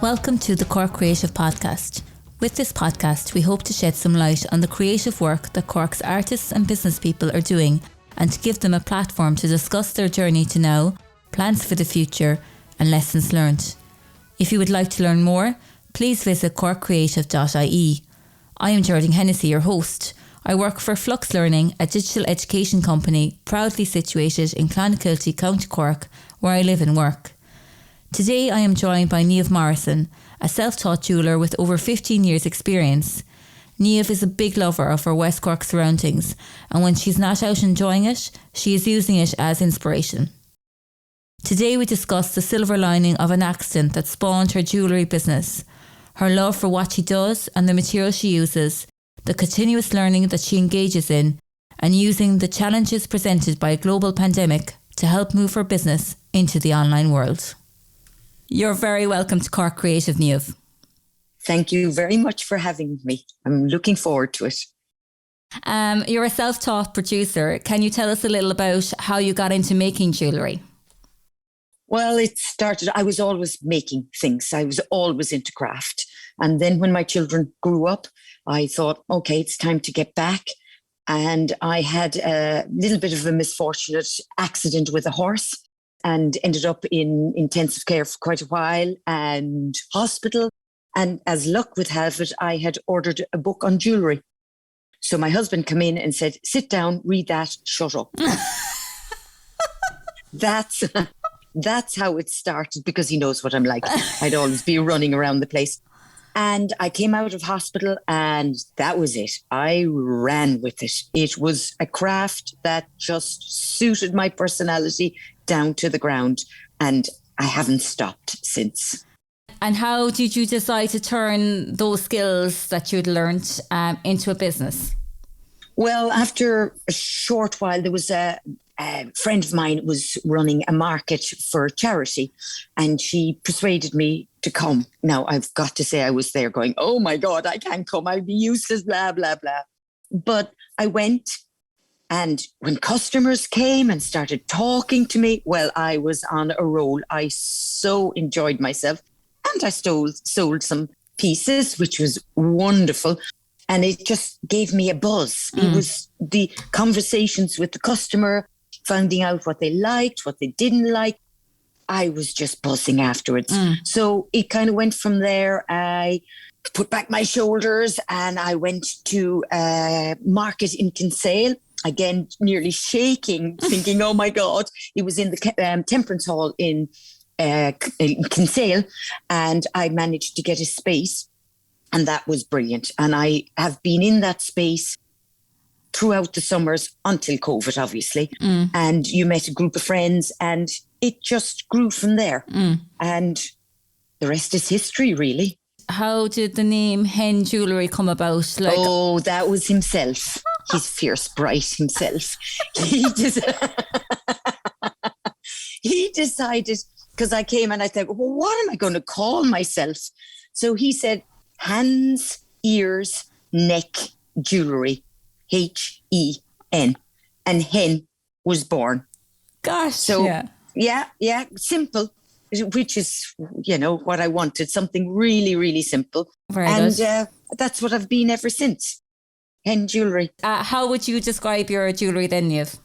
Welcome to the Cork Creative Podcast. With this podcast, we hope to shed some light on the creative work that Cork's artists and business people are doing and to give them a platform to discuss their journey to now, plans for the future and lessons learned. If you would like to learn more, please visit corkcreative.ie. I am Geraldine Hennessy, your host. I work for Flux Learning, a digital education company proudly situated in Clonakilty, County Cork, where I live and work. Today I am joined by Niamh Morrison, a self-taught jeweller with over 15 years experience. Niamh is a big lover of her West Cork surroundings, and when she's not out enjoying it, she is using it as inspiration. Today we discuss the silver lining of an accident that spawned her jewellery business, her love for what she does and the material she uses, the continuous learning that she engages in, and using the challenges presented by a global pandemic to help move her business into the online world. You're very welcome to Cork Creative, Niamh. Thank you very much for having me. I'm looking forward to it. You're a self-taught producer. Can you tell us a little about how you got into making jewellery? Well, it started, I was always making things. I was always into craft. And then when my children grew up, I thought, okay, it's time to get back. And I had a little bit of a misfortunate accident with a horse and ended up in intensive care for quite a while and hospital. And as luck would have it, I had ordered a book on jewellery. So my husband came in and said, sit down, read that, shut up. That's how it started, because he knows what I'm like. I'd always be running around the place. And I came out of hospital and that was it. I ran with it. It was a craft that just suited my personality down to the ground. And I haven't stopped since. And how did you decide to turn those skills that you'd learnt into a business? Well, after a short while, there was a friend of mine was running a market for charity, and she persuaded me to come. Now, I've got to say I was there going, oh my God, I can't come. I'd be useless, blah, blah, blah. But I went, and when customers came and started talking to me, well, I was on a roll. I so enjoyed myself, and I sold some pieces, which was wonderful. And it just gave me a buzz. It was the conversations with the customer, finding out what they liked, what they didn't like. I was just buzzing afterwards. So it kind of went from there. I put back my shoulders and I went to a market in Kinsale. Again, nearly shaking, thinking, oh my God. It was in the Temperance Hall in Kinsale, and I managed to get a space. And that was brilliant. And I have been in that space throughout the summers until COVID, obviously. And you met a group of friends and it just grew from there. And the rest is history, really. How did the name HEN Jewellery come about? Oh, that was himself. He's fierce bright himself. He decided, because I came and I thought, well, what am I going to call myself? So he said, hands, ears, neck, jewellery, HEN. And hen was born. Gosh, so yeah, simple, which is, what I wanted, something really, really simple. Very good. That's what I've been ever since. HEN Jewellery. How would you describe your jewellery then, Niamh?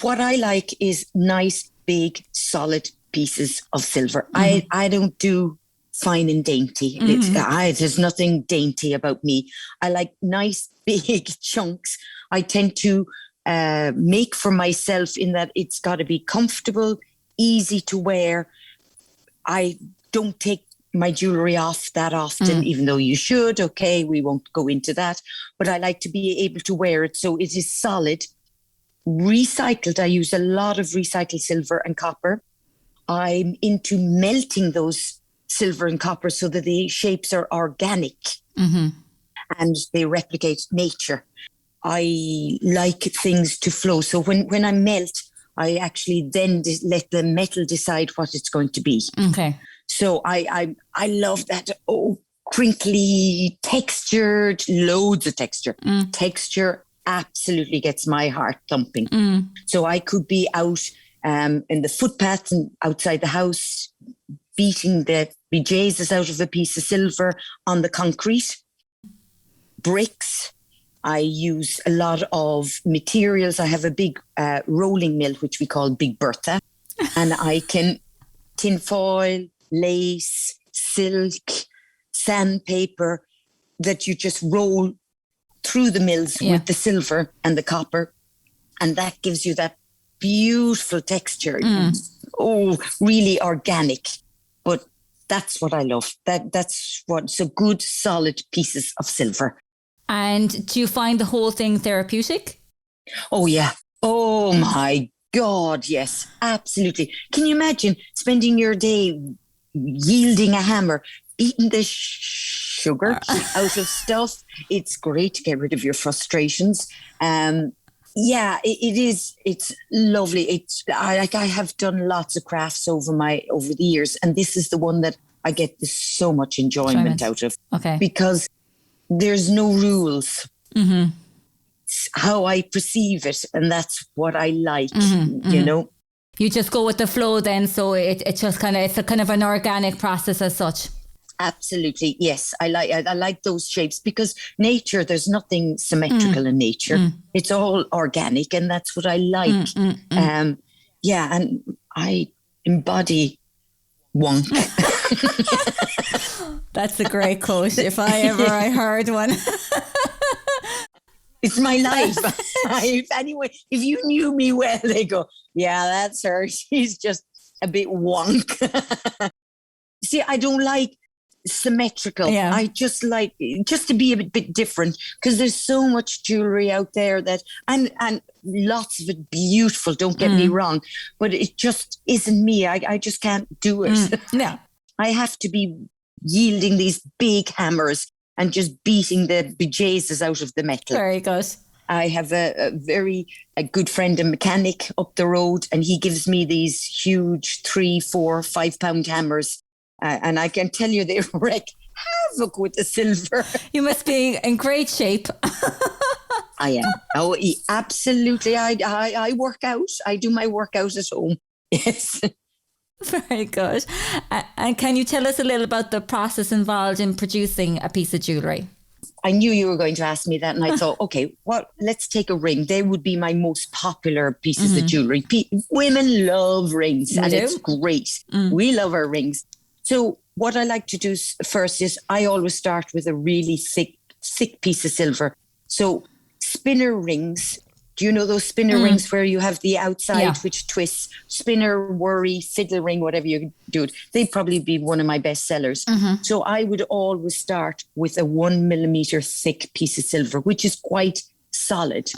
What I like is nice, big, solid pieces of silver. I don't do fine and dainty. There's nothing dainty about me. I like nice, big chunks. I tend to make for myself in that it's got to be comfortable, easy to wear. I don't take my jewellery off that often, even though you should. Okay, we won't go into that. But I like to be able to wear it so it is solid, recycled. I use a lot of recycled silver and copper. I'm into melting those silver and copper so that the shapes are organic and they replicate nature. I like things to flow. So when I melt, I actually then let the metal decide what it's going to be. Okay. So I love that crinkly, textured, loads of texture. Texture absolutely gets my heart thumping. So I could be out in the footpaths and outside the house, beating the bejesus out of a piece of silver on the concrete. Bricks. I use a lot of materials. I have a big rolling mill, which we call Big Bertha. And I can tinfoil, lace, silk, sandpaper that you just roll through the mills with the silver and the copper. And that gives you that beautiful texture. Oh, really organic. But that's what I love. That's what's a good, solid pieces of silver. And do you find the whole thing therapeutic? Oh, yeah. Oh, my God, yes, absolutely. Can you imagine spending your day yielding a hammer, beating the sugar out of stuff? It's great to get rid of your frustrations. Yeah, it is. It's lovely. I have done lots of crafts over the years, and this is the one that I get so much enjoyment out of. Okay. Because there's no rules. Mm-hmm. It's how I perceive it, and that's what I like. You know. You just go with the flow, then. So it's just it's a kind of an organic process as such. Absolutely, yes. I like those shapes because nature. There's nothing symmetrical in nature. It's all organic, and that's what I like. Yeah, and I embody wonk. That's a great quote. If I heard one. It's my life. Anyway, if you knew me well, they go, yeah, that's her. She's just a bit wonk. See, I don't like symmetrical. Yeah. I just like just to be a bit different because there's so much jewelry out there that and lots of it beautiful, don't get me wrong, but it just isn't me. I just can't do it. No. I have to be yielding these big hammers and just beating the bejesus out of the metal. Very good. I have a good friend, a mechanic up the road, and he gives me these huge 3, 4, 5 pound hammers. And I can tell you they wreak havoc with the silver. You must be in great shape. I am. Oh, absolutely. I work out. I do my workout at home. Yes. Very good. And can you tell us a little about the process involved in producing a piece of jewellery? I knew you were going to ask me that, and I thought, okay, let's take a ring. They would be my most popular pieces of jewellery. Women love rings, and it's great. We love our rings. So what I like to do first is I always start with a really thick piece of silver. So spinner rings. Do you know those spinner rings where you have the outside which twists? Spinner, worry, fiddle ring, whatever you do it. They'd probably be one of my best sellers. So I would always start with a 1 millimeter thick piece of silver, which is quite solid.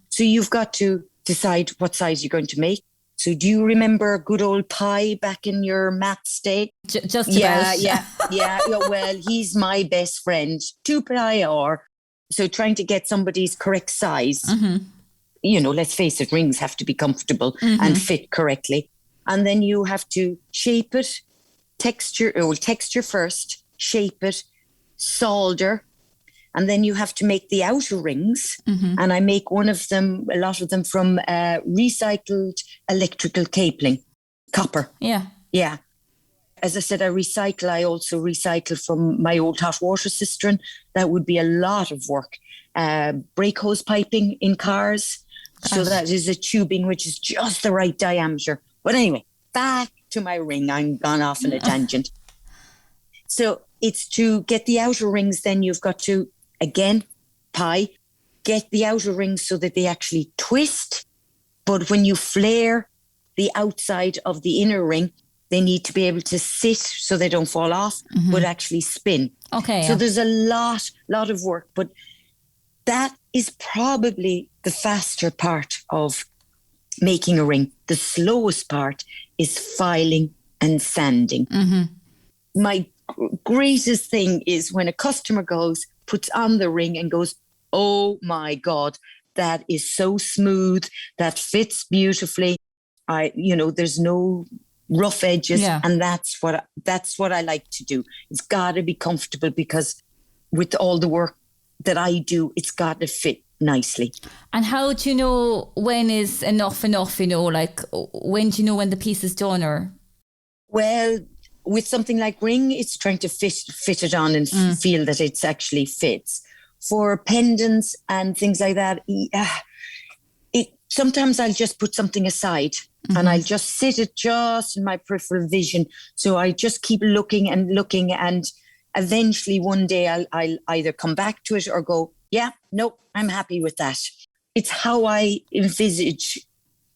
So you've got to decide what size you're going to make. So do you remember a good old pie back in your maths day? Just about. Yeah. Well, he's my best friend. 2 pi or. So trying to get somebody's correct size. You know, let's face it, rings have to be comfortable and fit correctly. And then you have to shape it, texture first, shape it, solder. And then you have to make the outer rings. And I make a lot of them from recycled electrical cabling, copper. Yeah. As I said, I also recycle from my old hot water cistern. That would be a lot of work. Brake hose piping in cars. So that is a tubing which is just the right diameter. But anyway, back to my ring. I'm gone off on a tangent. So it's to get the outer rings, then you've got to, again, get the outer rings so that they actually twist. But when you flare the outside of the inner ring, they need to be able to sit so they don't fall off, but actually spin. Okay. So there's a lot of work, but that is probably the faster part of making a ring. The slowest part is filing and sanding. My greatest thing is when a customer puts on the ring and goes, oh my God, that is so smooth, that fits beautifully. There's no rough edges, and that's what I like to do. It's got to be comfortable because with all the work that I do, it's got to fit nicely. And how do you know when is enough? Like when do you know when the piece is done? Or well, with something like ring, it's trying to fit it on and feel that it's actually fits. For pendants and things like that, sometimes I'll just put something aside and I'll just sit it just in my peripheral vision. So I just keep looking and eventually one day I'll either come back to it or go, yeah, nope, I'm happy with that. It's how I envisage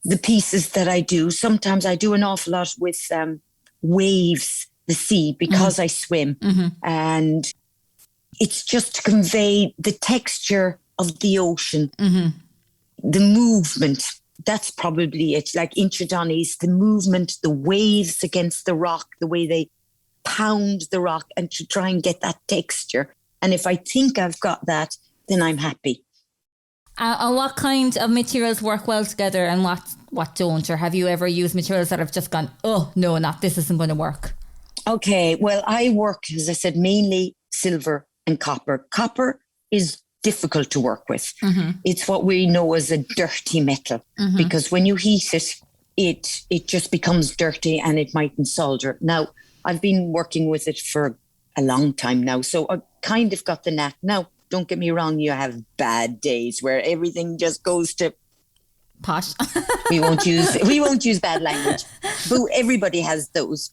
the pieces that I do. Sometimes I do an awful lot with waves, the sea, because I swim. And it's just to convey the texture of the ocean, the movement. That's probably it. Like Inchydoney's, the movement, the waves against the rock, the way they pound the rock, and to try and get that texture. And if I think I've got that, then I'm happy. And what kind of materials work well together and what don't? Or have you ever used materials that have just gone, oh, no, this isn't going to work? Okay, well, I work, as I said, mainly silver and copper. Copper is difficult to work with. It's what we know as a dirty metal, because when you heat it, it just becomes dirty and it mightn't solder. Now, I've been working with it for a long time now, so I've kind of got the knack. Now, don't get me wrong, you have bad days where everything just goes to posh. we won't use bad language, but everybody has those.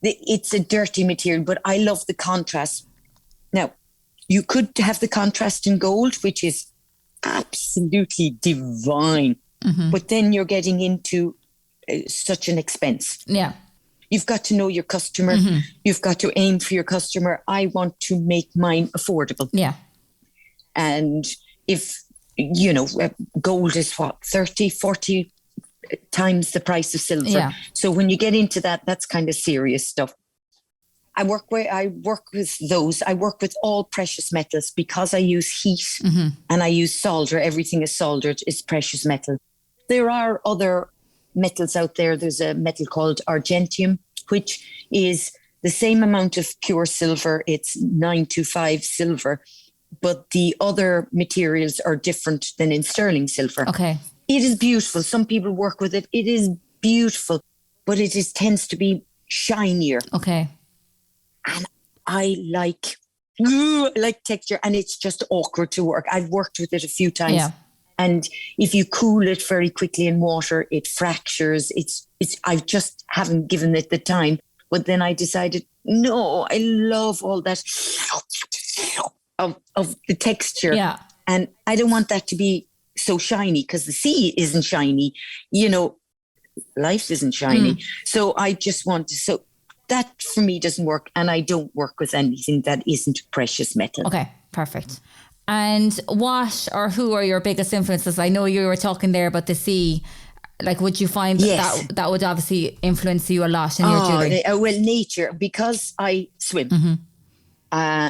It's a dirty material, but I love the contrast. Now, you could have the contrast in gold, which is absolutely divine, but then you're getting into such an expense. Yeah. You've got to know your customer. You've got to aim for your customer. I want to make mine affordable. Yeah. And if, gold is 30, 40 times the price of silver. Yeah. So when you get into that, that's kind of serious stuff. I work with those. I work with all precious metals because I use heat and I use solder. Everything is soldered. It's precious metal. There are other metals out there. There's a metal called argentium, which is the same amount of pure silver. It's 925 silver. But the other materials are different than in sterling silver. Okay. It is beautiful. Some people work with it. It is beautiful, but it tends to be shinier. Okay. And I like texture, and it's just awkward to work. I've worked with it a few times. Yeah. And if you cool it very quickly in water, it fractures. I just haven't given it the time. But then I decided, no, I love all that of the texture. Yeah. And I don't want that to be so shiny, because the sea isn't shiny. Life isn't shiny. So I just want to, so that for me doesn't work. And I don't work with anything that isn't precious metal. Okay, perfect. And what or who are your biggest influences? I know you were talking there about the sea. Like, would you find that would obviously influence you a lot in your jewellery? Well, nature, because I swim.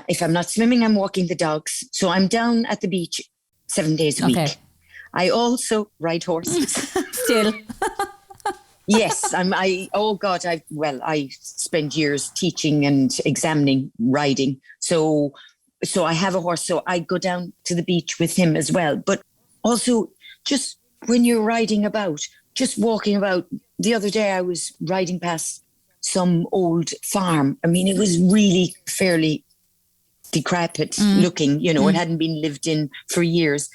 If I'm not swimming, I'm walking the dogs. So I'm down at the beach 7 days a week. I also ride horses. Still. Yes, I spend years teaching and examining riding. So I have a horse, so I go down to the beach with him as well. But also, just when you're riding about, just walking about. The other day I was riding past some old farm. I mean, it was really fairly decrepit looking, it hadn't been lived in for years.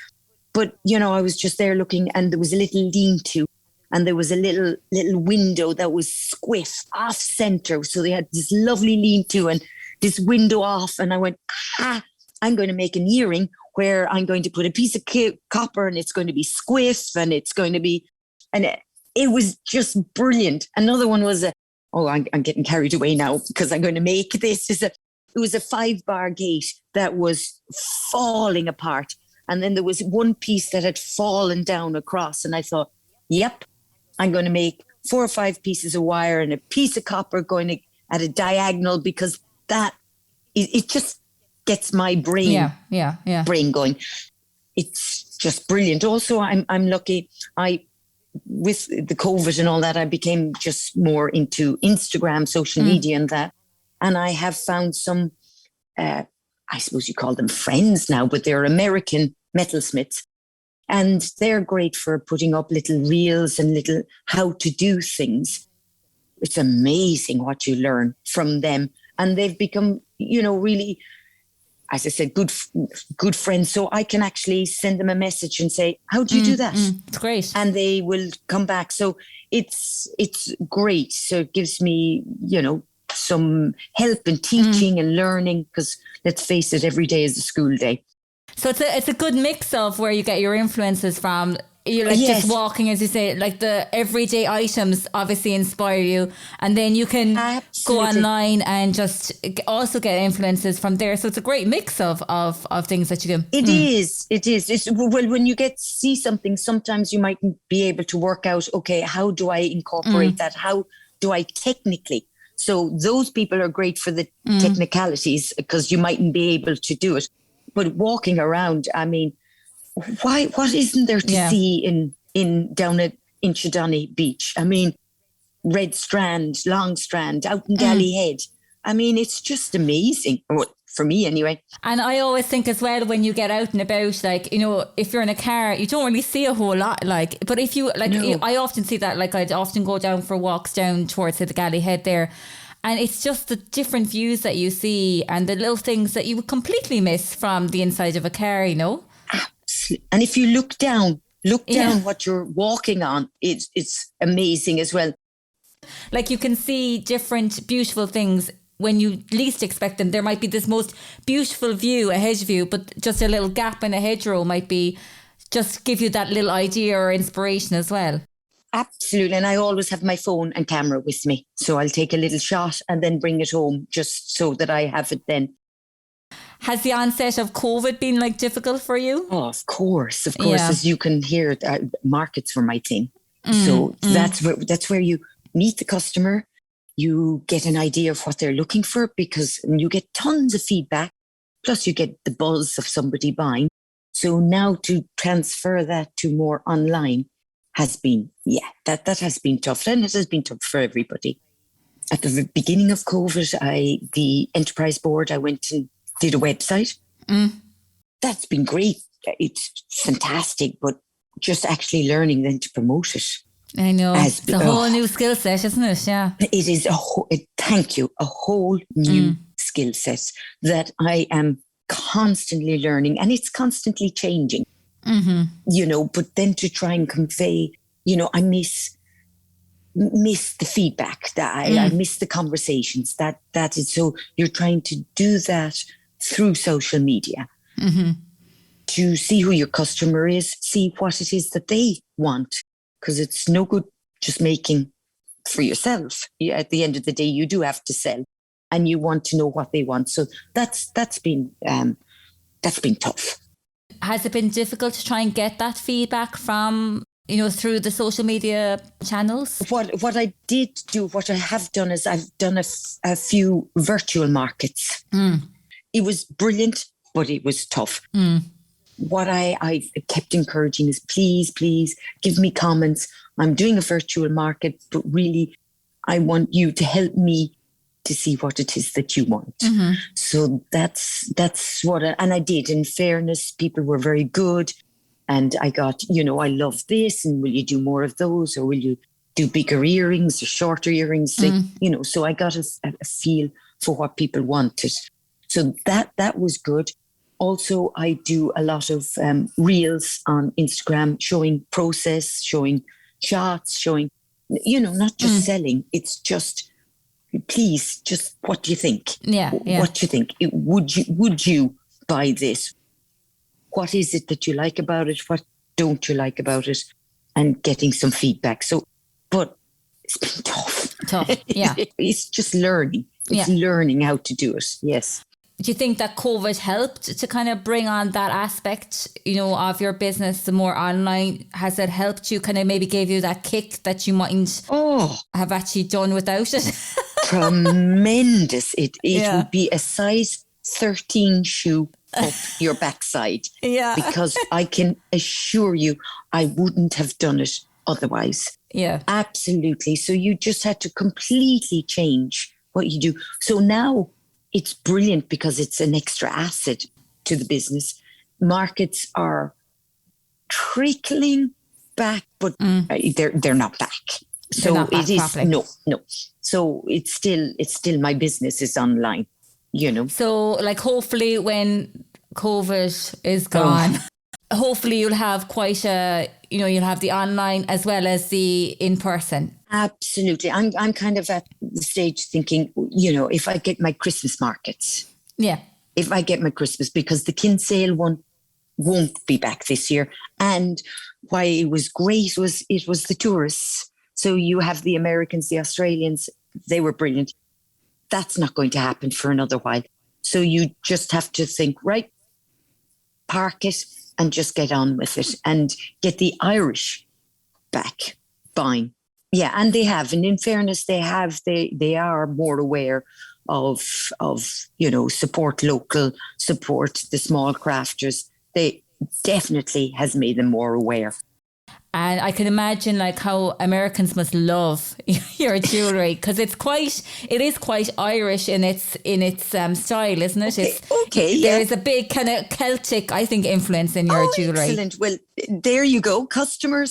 But, I was just there looking, and there was a little lean-to, and there was a little window that was squiff off center. So they had this lovely lean-to and this window off. And I went, I'm going to make an earring where I'm going to put a piece of copper, and it's going to be squiff, and it's going to be, and it was just brilliant. Another one was I'm getting carried away now because I'm going to make this. It was a 5-bar gate that was falling apart. And then there was one piece that had fallen down across. And I thought, yep, I'm going to make 4 or 5 pieces of wire and a piece of copper going at a diagonal, because it just gets my brain going. It's just brilliant. Also, I'm lucky. With the COVID and all that, I became just more into Instagram, social media and that. And I have found some, I suppose you call them friends now, but they're American metalsmiths. And they're great for putting up little reels and little how to do things. it's amazing what you learn from them. And they've become, really, as I said, good friends. So I can actually send them a message and say, how do you do that? It's great. And they will come back. So it's great. So it gives me, some help in teaching and learning, because let's face it, every day is a school day. So it's a good mix of where you get your influences from. You just walking, as you say, like the everyday items obviously inspire you, and then you can go online and just also get influences from there. So it's a great mix of things that you do. It is. Well, when you see something, sometimes you mightn't be able to work out, okay, how do I incorporate that? How do I technically? So those people are great for the technicalities, because you mightn't be able to do it. But walking around, I mean, what isn't there to see in down at Inchydoney Beach? I mean, Red Strand, Long Strand, out in Gallyhead. I mean, it's just amazing. For me anyway. And I always think as well, when you get out and about, like, if you're in a car, you don't really see a whole lot, like, but if you, like, I often see that, like, I'd often go down for walks down towards the Gallyhead there, and it's just the different views that you see and the little things that you would completely miss from the inside of a car, Absolutely. And if you look down what you're walking on, it's amazing as well. Like, you can see different beautiful things when you least expect them. There might be this most beautiful view, a hedge view, but just a little gap in a hedgerow might be just give you that little idea or inspiration as well. Absolutely. And I always have my phone and camera with me. So I'll take a little shot and then bring it home, just so that I have it then. Has the onset of COVID been like difficult for you? Oh, of course. As you can hear, markets were my thing. So that's where you meet the customer. You get an idea of what they're looking for, because you get tons of feedback. Plus you get the buzz of somebody buying. So now to transfer that to more online has been, that has been tough. And it has been tough for everybody. At the beginning of COVID, the enterprise board, I went and did a website. That's been great. It's fantastic, but just actually learning then to promote it. I know. It's a whole new skill set, isn't it? Yeah. It is a whole new skill set that I am constantly learning, and it's constantly changing. But then to try and convey, I miss the feedback, that I miss the conversations, that is, so you're trying to do that through social media to see who your customer is, see what it is that they want. Because it's no good just making for yourself. At the end of the day, you do have to sell, and you want to know what they want. So that's been tough. Has it been difficult to try and get that feedback from, through the social media channels? What I have done is I've done a few virtual markets. It was brilliant, but it was tough. What I kept encouraging is, please give me comments. I'm doing a virtual market, but really I want you to help me to see what it is that you want. So that's what and I did. In fairness, people were very good. And I got, I love this, and will you do more of those, or will you do bigger earrings or shorter earrings? So I got a feel for what people wanted. So that was good. Also, I do a lot of reels on Instagram, showing process, showing shots, showing, not just selling. It's just, please, just what do you think? What do you think? Would you buy this? What is it that you like about it? What don't you like about it? And getting some feedback. So, but it's been tough. Yeah. It's just learning. It's learning how to do it. Yes. Do you think that COVID helped to kind of bring on that aspect, of your business, the more online? Has it helped you, kind of maybe gave you that kick that you mightn't have actually done without it? Tremendous. It would be a size 13 shoe up your backside. Yeah. Because I can assure you, I wouldn't have done it otherwise. Yeah. Absolutely. So you just had to completely change what you do. So now it's brilliant because it's an extra asset to the business. Markets are trickling back, but they're not back. So it is properly. no. So it's still my business is online, you know. So like hopefully when COVID is gone, hopefully you'll have quite you'll have the online as well as the in person. Absolutely. I'm kind of at the stage thinking, you know, if I get my Christmas markets. Yeah. If I get my Christmas, because the Kinsale one won't be back this year. And why it was great was it was the tourists. So you have the Americans, the Australians, they were brilliant. That's not going to happen for another while. So you just have to think, right, park it and just get on with it and get the Irish back buying. Yeah, and they have, and in fairness, they are more aware of you know, support local, support the small crafters. They definitely has made them more aware. And I can imagine like how Americans must love your jewellery, because it is quite Irish in its style, isn't it? Okay, there is a big kind of Celtic, I think, influence in your jewellery. Excellent. Well, there you go. Customer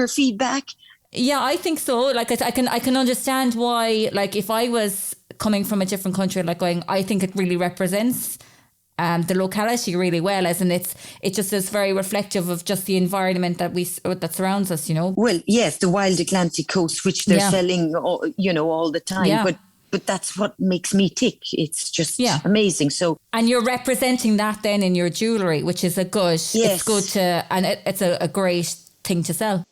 feedback. Yeah, I think so. Like I can understand why. Like if I was coming from a different country, like going, I think it really represents the locality really well, as in it just is very reflective of just the environment that surrounds us, you know. Well, yes, the wild Atlantic coast, which they're selling, you know, all the time. Yeah. But that's what makes me tick. It's just amazing. So, and you're representing that then in your jewellery, which is it's good to, and it's a great thing to sell.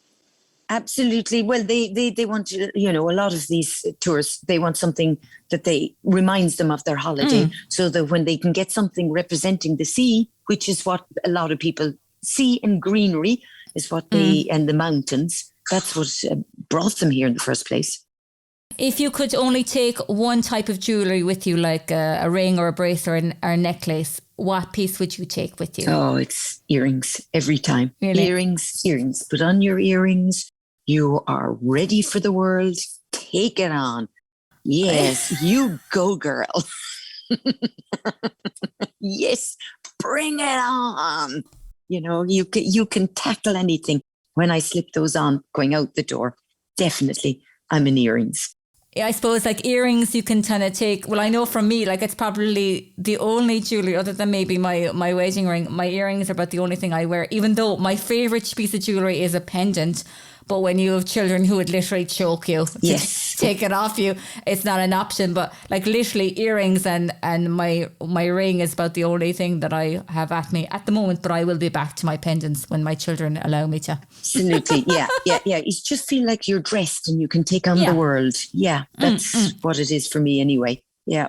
Absolutely. Well, they want to, you know, a lot of these tourists, they want something that they reminds them of their holiday, so that when they can get something representing the sea, which is what a lot of people see, and greenery is what and the mountains, that's what brought them here in the first place. If you could only take one type of jewellery with you, like a ring or a bracelet or a necklace, what piece would you take with you? Oh, it's earrings every time. Really? Earrings. Put on your earrings. You are ready for the world. Take it on. Yes, you go, girl. Yes, bring it on. You know, you can tackle anything. When I slip those on going out the door, definitely I'm in earrings. I suppose like earrings you can kind of take, well, I know from me, like it's probably the only jewellery other than maybe my wedding ring. My earrings are about the only thing I wear, even though my favourite piece of jewellery is a pendant. But when you have children who would literally choke you to take it off you, it's not an option. But like literally earrings and my ring is about the only thing that I have at me at the moment. But I will be back to my pendants when my children allow me to. Absolutely. Yeah. You just feel like you're dressed and you can take on the world. Yeah, that's what it is for me anyway. Yeah.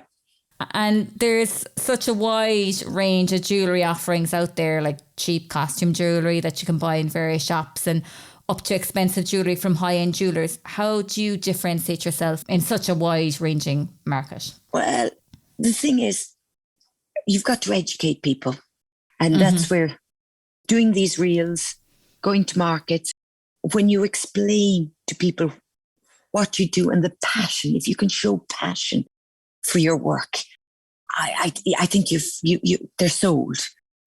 And there's such a wide range of jewellery offerings out there, like cheap costume jewellery that you can buy in various shops and up to expensive jewellery from high-end jewellers. How do you differentiate yourself in such a wide-ranging market? Well, the thing is, you've got to educate people. And that's where doing these reels, going to markets, when you explain to people what you do and the passion, if you can show passion for your work, I think they're sold,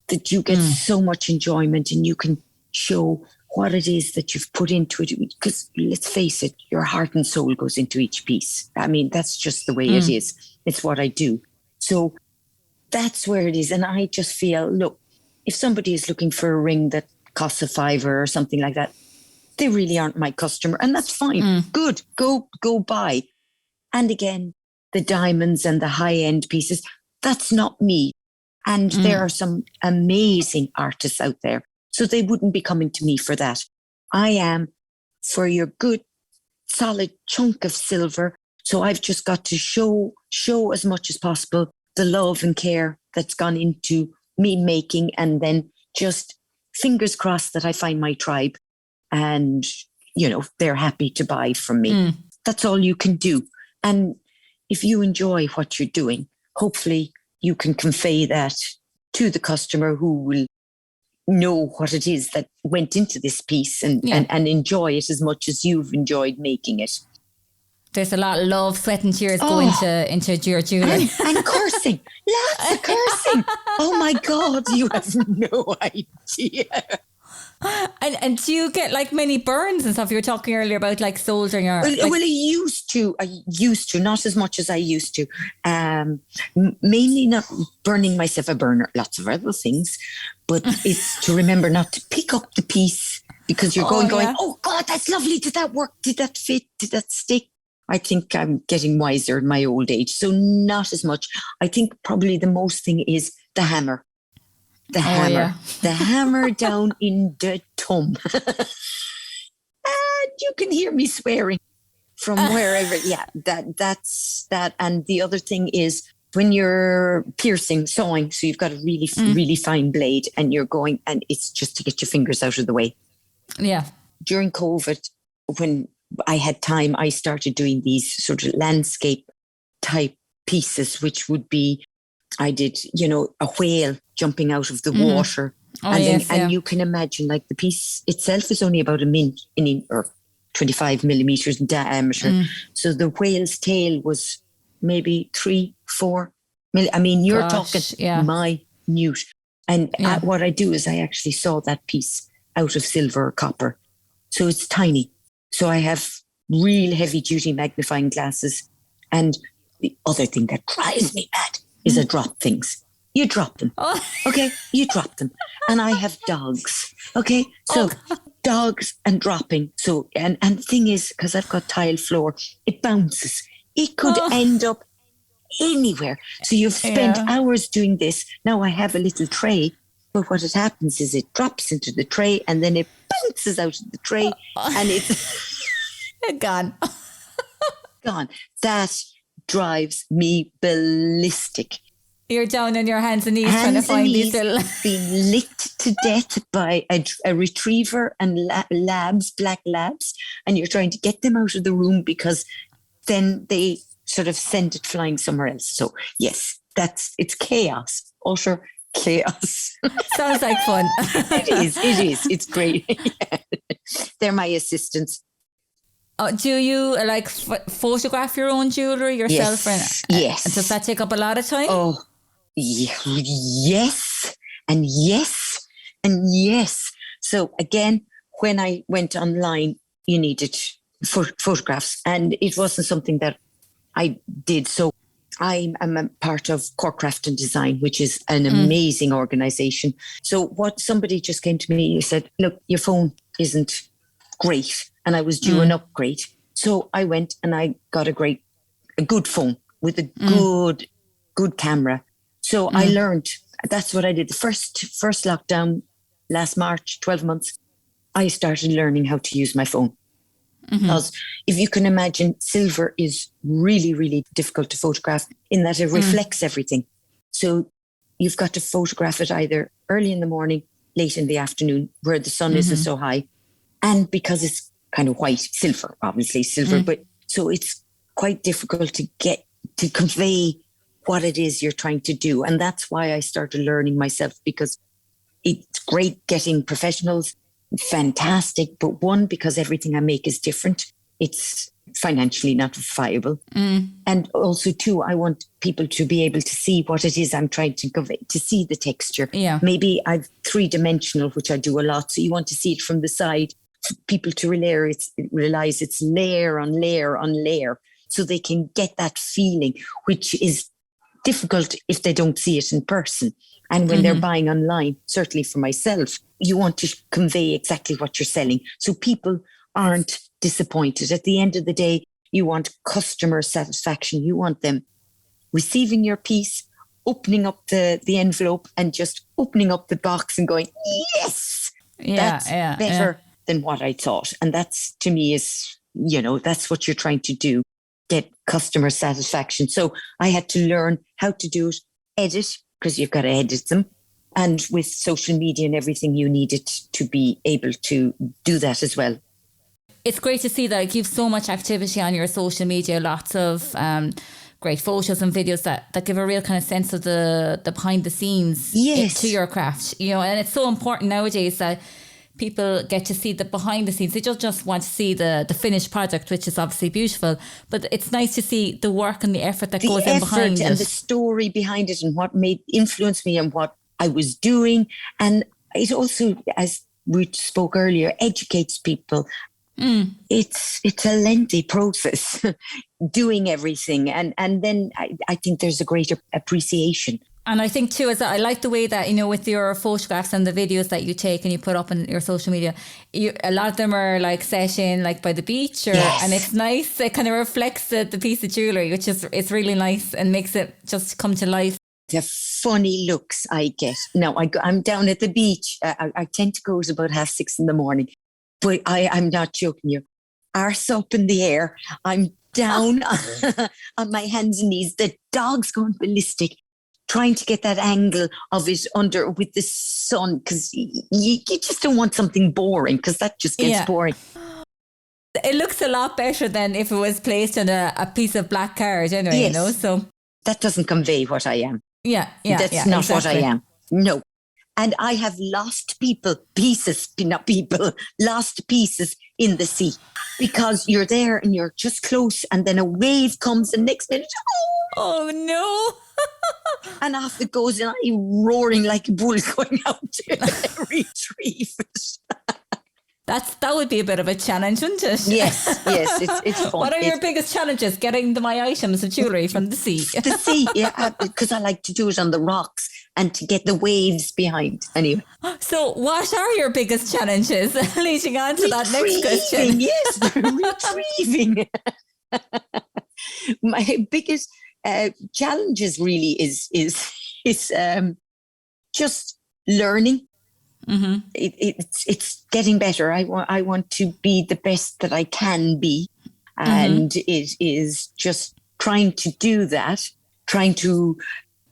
that you get so much enjoyment and you can show what it is that you've put into it. Because let's face it, your heart and soul goes into each piece. I mean, that's just the way it is. It's what I do. So that's where it is. And I just feel, look, if somebody is looking for a ring that costs a £5 or something like that, they really aren't my customer. And that's fine. Good. Go buy. And again, the diamonds and the high-end pieces, that's not me. And there are some amazing artists out there. So they wouldn't be coming to me for that. I am for your good, solid chunk of silver. So I've just got to show as much as possible the love and care that's gone into me making, and then just fingers crossed that I find my tribe and, you know, they're happy to buy from me. That's all you can do. And if you enjoy what you're doing, hopefully you can convey that to the customer, who will know what it is that went into this piece and enjoy it as much as you've enjoyed making it. There's a lot of love, sweat and tears go into your jewellery. And cursing. Lots of cursing. Oh my God, you have no idea. And do you get like many burns and stuff? You were talking earlier about like soldering or... Well, I used to, not as much as I used to. Mainly not burning myself a burner, lots of other things. But it's to remember not to pick up the piece because you're going, oh God, that's lovely. Did that work? Did that fit? Did that stick? I think I'm getting wiser in my old age. So not as much. I think probably the most thing is the hammer. The hammer down in the thumb. And you can hear me swearing from wherever. Yeah, that's that. And the other thing is when you're sewing, so you've got a really, really fine blade and you're going, and it's just to get your fingers out of the way. Yeah. During COVID, when I had time, I started doing these sort of landscape type pieces, which would be, I did, a whale jumping out of the water. And you can imagine like the piece itself is only about or 25 millimeters in diameter. So the whale's tail was maybe 3-4 millimeters. I mean, you're talking minute. And what I do is I actually saw that piece out of silver or copper. So it's tiny. So I have real heavy duty magnifying glasses. And the other thing that drives me mad is I drop things. You drop them. Okay, you drop them. And I have dogs. Okay, so dogs and dropping. So, and the thing is, because I've got tile floor, it bounces. It could end up anywhere. So you've spent hours doing this. Now I have a little tray, but what happens is it drops into the tray and then it bounces out of the tray and it's gone. Gone. That drives me ballistic. You're down on your hands and knees trying to find these little... being licked to death by a retriever and black labs, and you're trying to get them out of the room because then they sort of send it flying somewhere else. So yes, it's chaos, utter chaos. Sounds like fun. It is. It's great. They're my assistants. Do you like photograph your own jewellery yourself? Yes. And does that take up a lot of time? Oh, yes. And yes. And yes. So again, when I went online, you needed photographs, and it wasn't something that I did. So I am a part of Cork Craft and Design, which is an amazing organisation. So what somebody just came to me and said, look, your phone isn't great. And I was due an upgrade. So I went and I got a good phone with a good camera. So I learned, that's what I did. The first lockdown last March, 12 months, I started learning how to use my phone. Because if you can imagine, silver is really, really difficult to photograph in that it reflects everything. So you've got to photograph it either early in the morning, late in the afternoon, where the sun isn't so high. And because it's kind of white, obviously silver, but so it's quite difficult to get to convey what it is you're trying to do. And that's why I started learning myself, because it's great getting professionals, fantastic, but one, because everything I make is different, it's financially not viable. And also two, I want people to be able to see what it is I'm trying to convey, to see the texture. Maybe I've 3-dimensional, which I do a lot, so you want to see it from the side, for people to realize it's layer on layer on layer, so they can get that feeling, which is difficult if they don't see it in person. And when they're buying online, certainly for myself, you want to convey exactly what you're selling, so people aren't disappointed. At the end of the day, you want customer satisfaction. You want them receiving your piece, opening up the envelope and just opening up the box and going, yes, that's better than what I thought. And that's, to me, is, that's what you're trying to do, get customer satisfaction. So I had to learn how to do it, edit, because you've got to edit them. And with social media and everything, you needed to be able to do that as well. It's great to see that you've so much activity on your social media, lots of great photos and videos that give a real kind of sense of the behind the scenes to your craft. And it's so important nowadays that people get to see the behind the scenes. They just want to see the finished product, which is obviously beautiful, but it's nice to see the work and the effort that goes in behind it. And the story behind it and what influenced me and what I was doing. And it also, as we spoke earlier, educates people. It's a lengthy process doing everything. And then I think there's a greater appreciation. And I think too, I like the way that, with your photographs and the videos that you take and you put up on your social media, a lot of them are like set in like by the beach Yes. And it's nice. It kind of reflects the piece of jewellery, which is, it's really nice and makes it just come to life. The funny looks I get. Now, I'm down at the beach. I tend to go at about 6:30 in the morning. But I'm not joking you. Arse up in the air. I'm down on my hands and knees. The dog's going ballistic, trying to get that angle of it under with the sun, because you just don't want something boring, because that just gets boring. It looks a lot better than if it was placed on a piece of black card anyway, so that doesn't convey what I am. That's not exactly what I am. No. And I have lost pieces in the sea, because you're there and you're just close, and then a wave comes the next minute. Oh no. And off it goes, and I'm roaring like a bull going out to retrieve it. That would be a bit of a challenge, wouldn't it? Yes, it's fun. What are your biggest challenges? Getting my items of jewellery from the sea? The sea, because I like to do it on the rocks and to get the waves behind. Anyway. So what are your biggest challenges? Leading on to that next question. Yes, retrieving. My biggest challenges really is just learning. Mm-hmm. It's getting better. I want to be the best that I can be, and it is just trying to do that. Trying to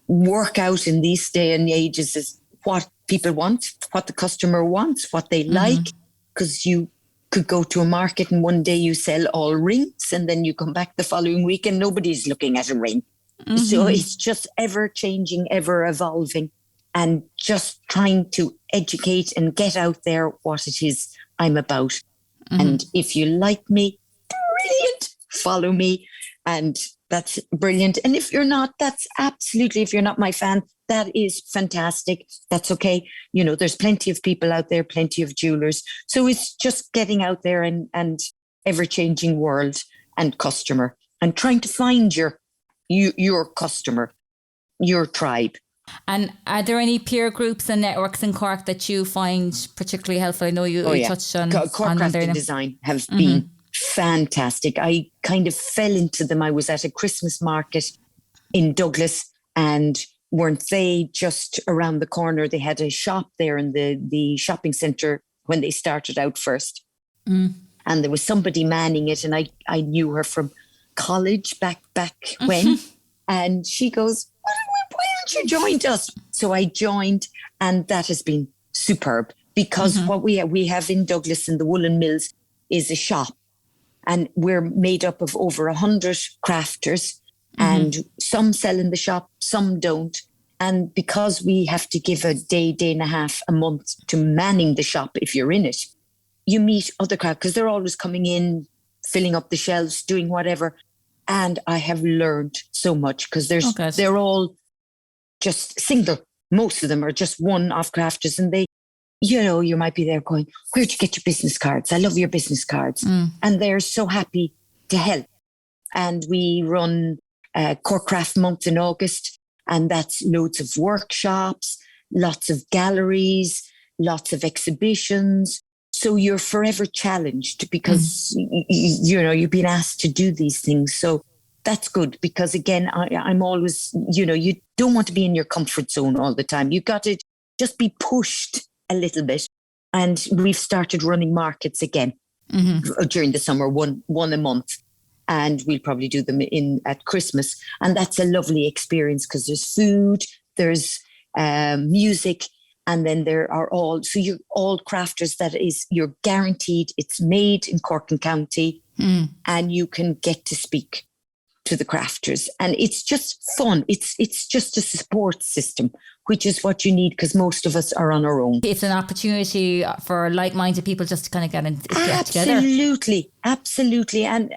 work out in these day and ages is what people want, what the customer wants, what they like. Because you could go to a market and one day you sell all rings, and then you come back the following week and nobody's looking at a ring. So it's just ever changing, ever evolving. And just trying to educate and get out there what it is I'm about. And if you like me, brilliant, follow me. And that's brilliant. And if you're not, that's absolutely, if you're not my fan, that is fantastic. That's okay. There's plenty of people out there, plenty of jewelers. So it's just getting out there and ever-changing world and customer, and trying to find your customer, your tribe. And are there any peer groups and networks in Cork that you find particularly helpful? I know you touched on Cork Craft and Design have been fantastic. I kind of fell into them. I was at a Christmas market in Douglas, and weren't they just around the corner? They had a shop there in the shopping centre when they started out first. And there was somebody manning it, and I knew her from college back when. And she goes, why don't you join us? So I joined, and that has been superb, because what we have in Douglas in the Woolen Mills is a shop, and we're made up of over 100 crafters, and some sell in the shop, some don't. And because we have to give a day and a half a month to manning the shop, if you're in it, you meet other crafters, because they're always coming in, filling up the shelves, doing whatever. And I have learned so much, because they're all just single. Most of them are just one-off crafters, and they, you might be there going, where'd you get your business cards? I love your business cards. And they're so happy to help. And we run Cork Craft Month in August, and that's loads of workshops, lots of galleries, lots of exhibitions. So you're forever challenged, because, you've been asked to do these things. So that's good, because again, I'm always, you don't want to be in your comfort zone all the time. You've got to just be pushed a little bit. And we've started running markets again during the summer, one a month. And we'll probably do them at Christmas. And that's a lovely experience, because there's food, there's music, and then there are all crafters you're guaranteed it's made in Cork and County, and you can get to speak to the crafters. And it's just fun. It's just a support system, which is what you need, because most of us are on our own. It's an opportunity for like-minded people just to kind of get together. Absolutely. And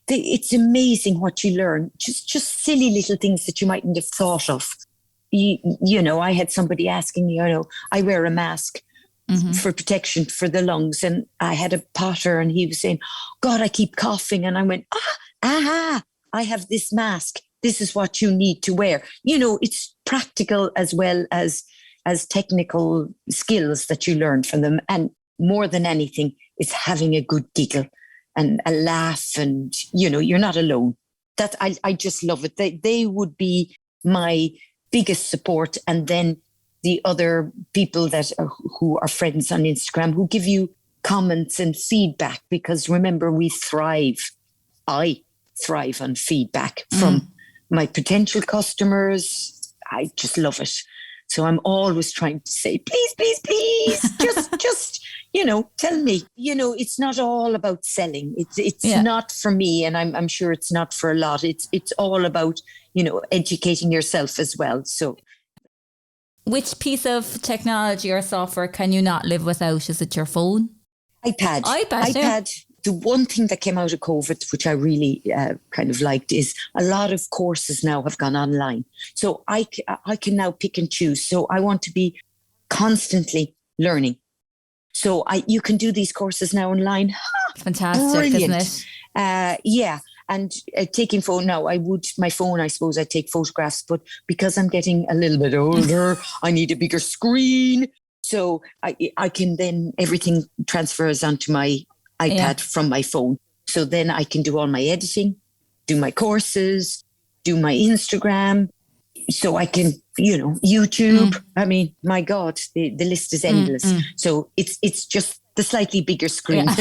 it's amazing what you learn. Just silly little things that you mightn't have thought of. I had somebody asking me, I wear a mask. for protection for the lungs. And I had a potter and he was saying, God, I keep coughing. And I went, I have this mask. This is what you need to wear. You know, it's practical as well as technical skills that you learn from them. And more than anything, it's having a good giggle and a laugh. And, you know, you're not alone. That I just love it. They would be my biggest support. And then the other people that who are friends on Instagram who give you comments and feedback, because remember, I thrive on feedback from my potential customers. I just love it. So I'm always trying to say, please, just, you know, tell me, you know, it's not all about selling. It's not for me. And I'm sure it's not for a lot. It's all about, you know, educating yourself as well. So. Which piece of technology or software can you not live without? Is it your phone? iPad. Yeah. The one thing that came out of COVID, which I really kind of liked, is a lot of courses now have gone online. So I can now pick and choose. So I want to be constantly learning. So you can do these courses now online. Fantastic, brilliant. Isn't it? Yeah. And taking phone now, my phone, I suppose I take photographs, but because I'm getting a little bit older, I need a bigger screen. So I can then, everything transfers onto my iPad from my phone. So then I can do all my editing, do my courses, do my Instagram. So I can, you know, YouTube. I mean, my God, the list is endless. So it's just the slightly bigger screen. Yeah.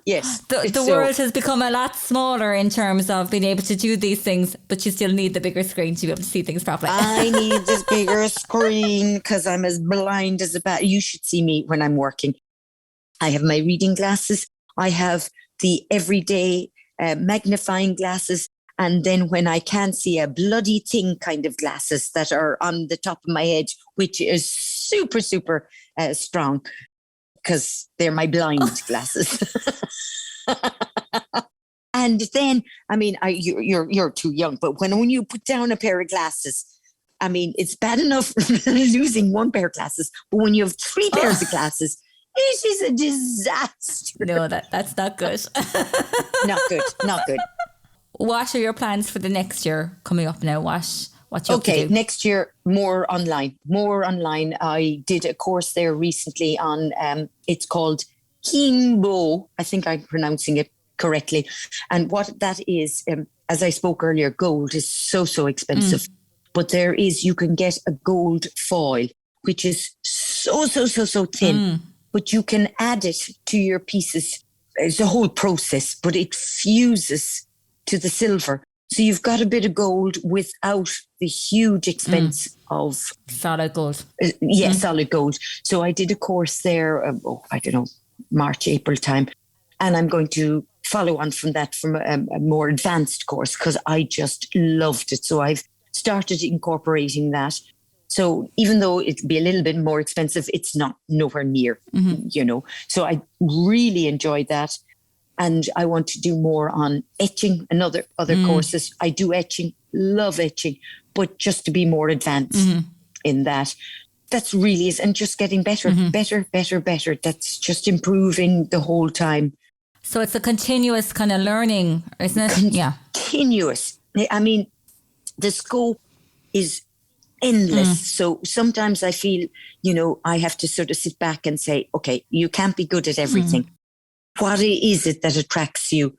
Yes. The world has become a lot smaller in terms of being able to do these things, but you still need the bigger screen to be able to see things properly. I need this bigger screen because I'm as blind as a bat. You should see me when I'm working. I have my reading glasses. I have the everyday magnifying glasses. And then when I can't see a bloody thing kind of glasses that are on the top of my head, which is super, super strong because they're my blind glasses. And then, I mean, you're too young, but when you put down a pair of glasses, I mean, it's bad enough losing one pair of glasses, but when you have three pairs of glasses, it is a disaster. No, that's not good. Not good. What are your plans for the next year coming up now? What you up to do? Next year, more online. I did a course there recently on, it's called HEN. I think I'm pronouncing it correctly. And what that is, as I spoke earlier, gold is so expensive. But you can get a gold foil, which is so thin. But you can add it to your pieces. It's a whole process, but it fuses to the silver. So you've got a bit of gold without the huge expense of solid gold. Solid gold. So I did a course there, I don't know, March, April time. And I'm going to follow on from that from a more advanced course because I just loved it. So I've started incorporating that. So even though it'd be a little bit more expensive, it's nowhere near, you know. So I really enjoyed that. And I want to do more on etching and other courses. I do etching, love etching, but just to be more advanced in that. That's really is, and just getting better. That's just improving the whole time. So it's a continuous kind of learning, isn't it? Continuous. I mean, the scope is endless. So sometimes I feel, you know, I have to sort of sit back and say, okay, you can't be good at everything. What is it that attracts you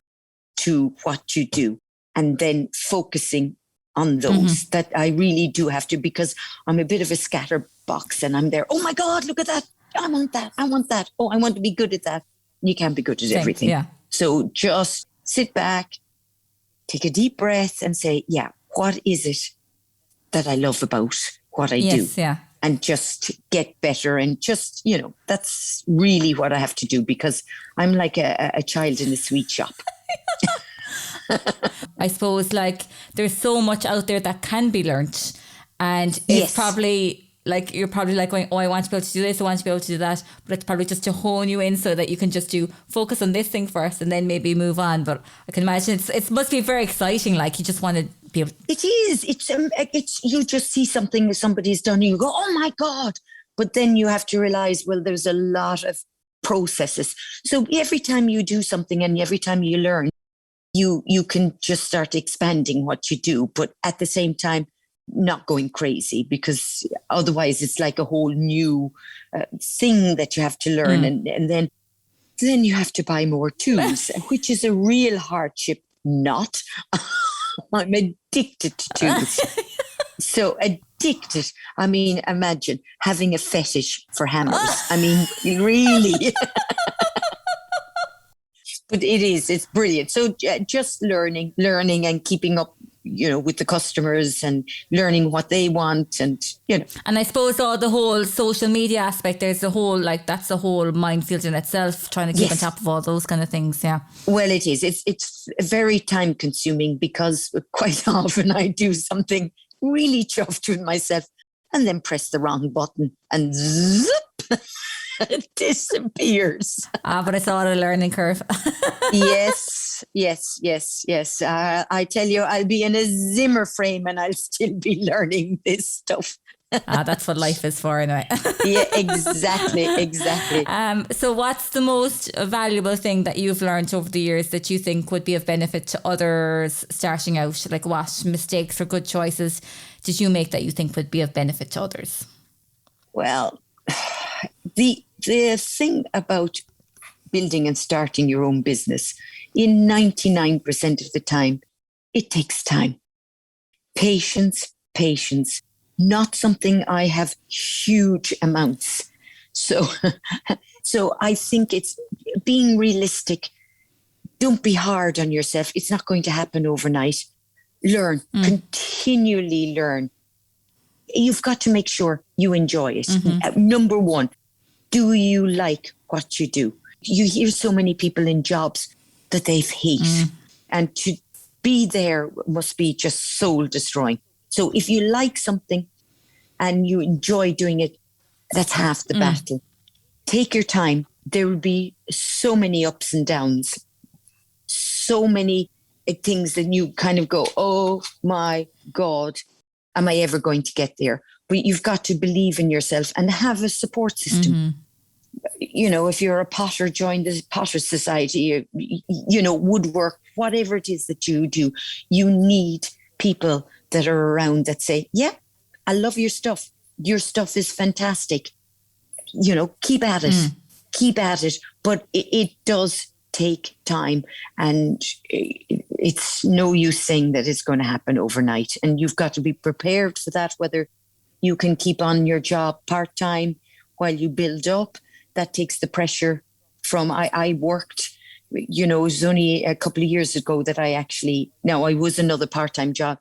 to what you do? And then focusing on those that I really do have to, because I'm a bit of a scatterbox and I'm there. Oh my God, look at that. I want that. Oh, I want to be good at that. You can't be good at everything. Yeah. So just sit back, take a deep breath and say, what is it that I love about what I do? Yeah. And just get better and just, you know, that's really what I have to do because I'm like a child in a sweet shop. I suppose like there's so much out there that can be learnt and it's probably like you're probably like going, oh, I want to be able to do this, I want to be able to do that, but it's probably just to hone you in so that you can just focus on this thing first and then maybe move on. But I can imagine it must be very exciting. Like you just want to be able. It is. It's you just see something that somebody's done and you go, oh my God. But then you have to realize, well, there's a lot of processes. So every time you do something and every time you learn, you can just start expanding what you do, but at the same time, not going crazy, because otherwise it's like a whole new thing that you have to learn. And then you have to buy more tools, which is a real hardship. Not. I'm addicted to tools. So addicted. I mean, imagine having a fetish for hammers. I mean, really. But it's brilliant. So just learning and keeping up, with the customers and learning what they want and. And I suppose the whole social media aspect, there's that's a whole minefield in itself, trying to keep on top of all those kind of things. Yeah. Well, it is. It's very time consuming because quite often I do something really chuffed with myself and then press the wrong button and zip. It disappears. But it's all a learning curve. Yes. I tell you, I'll be in a Zimmer frame and I'll still be learning this stuff. That's what life is for anyway. Yeah, exactly. So what's the most valuable thing that you've learned over the years that you think would be of benefit to others starting out? Like what mistakes or good choices did you make that you think would be of benefit to others? Well, the thing about building and starting your own business, in 99% of the time, it takes time. Patience, not something I have huge amounts. So I think it's being realistic. Don't be hard on yourself. It's not going to happen overnight. Learn, continually learn. You've got to make sure you enjoy it. Number one, do you like what you do? You hear so many people in jobs that they hate. And to be there must be just soul destroying. So if you like something and you enjoy doing it, that's half the battle. Take your time. There will be so many ups and downs, so many things that you kind of go, oh my God, am I ever going to get there? But you've got to believe in yourself and have a support system. If you're a potter, join the Potter Society, woodwork, whatever it is that you do, you need people that are around that say, yeah, I love your stuff. Your stuff is fantastic. Keep at it. But it does take time, and it's no use saying that it's going to happen overnight. And you've got to be prepared for that, whether you can keep on your job part-time while you build up. That takes the pressure from, I worked, it was only a couple of years ago that I was another part-time job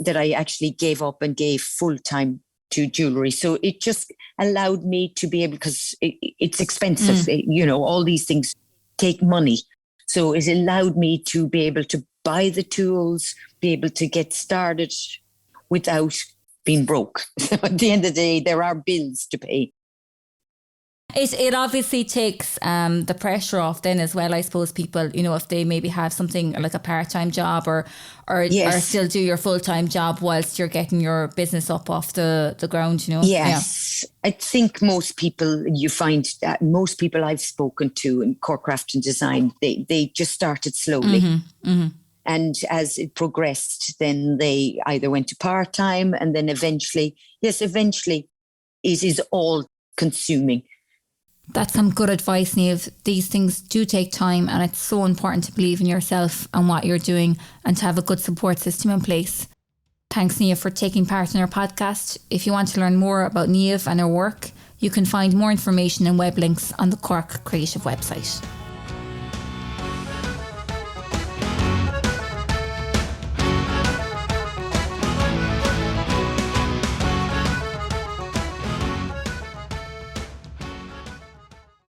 that I actually gave up and gave full-time to jewellery. So it just allowed me to be able, because it's expensive, all these things take money. So it allowed me to be able to buy the tools, be able to get started without being broke. So at the end of the day, there are bills to pay. It obviously takes the pressure off then as well, I suppose. People, if they maybe have something like a part-time job or still do your full-time job whilst you're getting your business up off the ground, Yes. Yeah. I think most people, you find that most people I've spoken to in Cork Craft and Design, they just started slowly. And as it progressed, then they either went to part-time and then eventually it is all consuming. That's some good advice, Niamh. These things do take time, and it's so important to believe in yourself and what you're doing and to have a good support system in place. Thanks, Niamh, for taking part in our podcast. If you want to learn more about Niamh and her work, you can find more information and web links on the Cork Creative website.